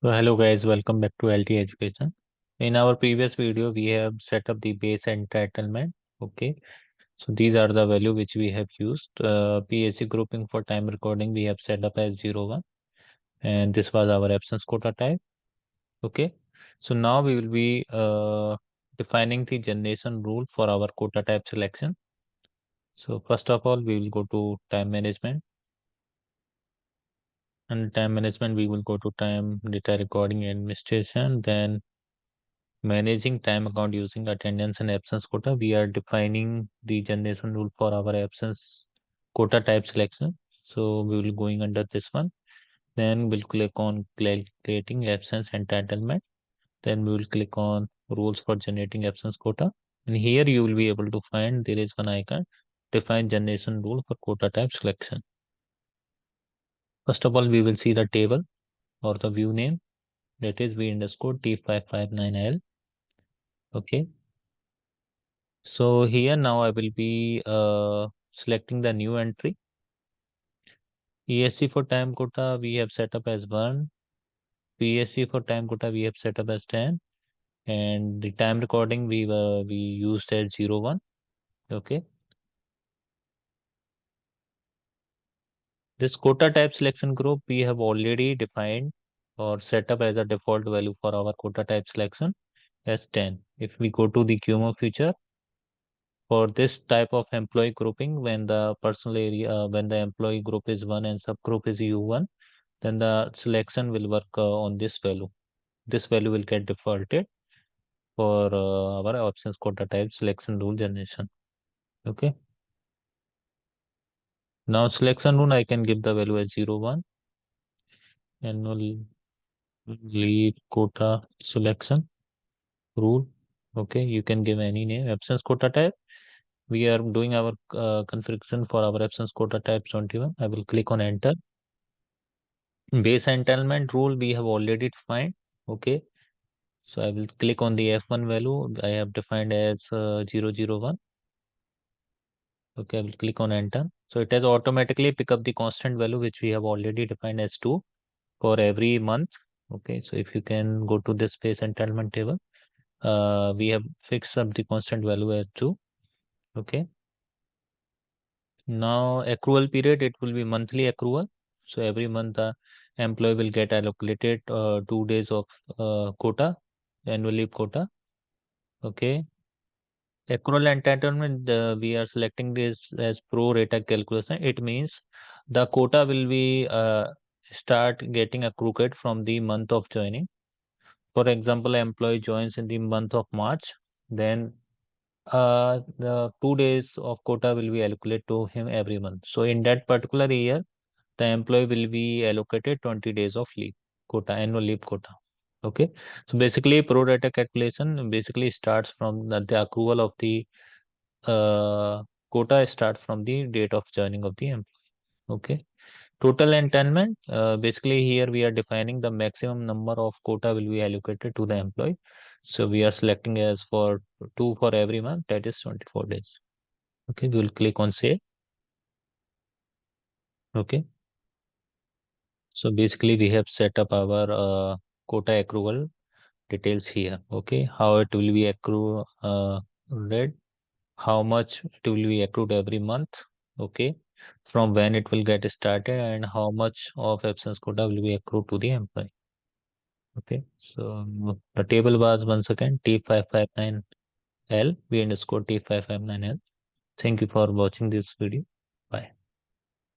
So hello guys, welcome back to LT Education. In our previous video, we have set up the base entitlement. Okay, so these are the value which we have used. PAC grouping for time recording we have set up as 01, and this was our absence quota type. Okay, so now we will be defining the generation rule for our quota type selection. So first of all, we will go to time management. And time management, we will go to time data recording administration, then managing time account using attendance and absence quota. We are defining the generation rule for our absence quota type selection. So we will going under this one. Then we'll click on calculating absence entitlement. Then we will click on rules for generating absence quota. And here you will be able to find there is one icon, define generation rule for quota type selection. First of all, we will see the table or the view name, that is v underscore t559l. Okay. So here now I will be selecting the new entry. ESC for time quota we have set up as 1. PSC for time quota we have set up as 10. And the time recording we used as 01. Okay. This quota type selection group we have already defined or set up as a default value for our quota type selection as 10. If we go to the QMO feature, for this type of employee grouping, when the personal area, when the employee group is 1 and subgroup is U1, then the selection will work on this value. This value will get defaulted for our absence quota type selection rule generation. Okay. Now selection rule, I can give the value as 01. Annual leave quota selection rule. Okay, you can give any name. Absence quota type. We are doing our configuration for our absence quota type 21. I will click on enter. Base entitlement rule we have already defined. Okay. So I will click on the F1 value I have defined as 001. Okay, I will click on enter. So it has automatically pick up the constant value which we have already defined as 2 for every month. Okay, so if you can go to this space entitlement table, we have fixed up the constant value as 2. Okay. Now accrual period, it will be monthly accrual. So every month the employee will get allocated 2 days of quota, annual leave quota. Okay. Accrual entitlement, we are selecting this as pro rata calculation. It means the quota will be start getting accrued from the month of joining. For example, employee joins in the month of March, then the 2 days of quota will be allocated to him every month. So in that particular year, the employee will be allocated 20 days of leave quota, annual leave quota. Okay. So basically, pro rata calculation basically starts from the accrual of the quota start from the date of joining of the employee. Okay. Total entitlement, basically here we are defining the maximum number of quota will be allocated to the employee. So we are selecting as for 2 for every month, that is 24 days. Okay, we will click on save. Okay. So basically we have set up our quota accrual details here. Okay, how it will be accrued, how much it will be accrued every month. Okay, from when it will get started and how much of absence quota will be accrued to the employee. Okay, so the table was once again T559L, V underscore T559L. Thank you for watching this video. Bye.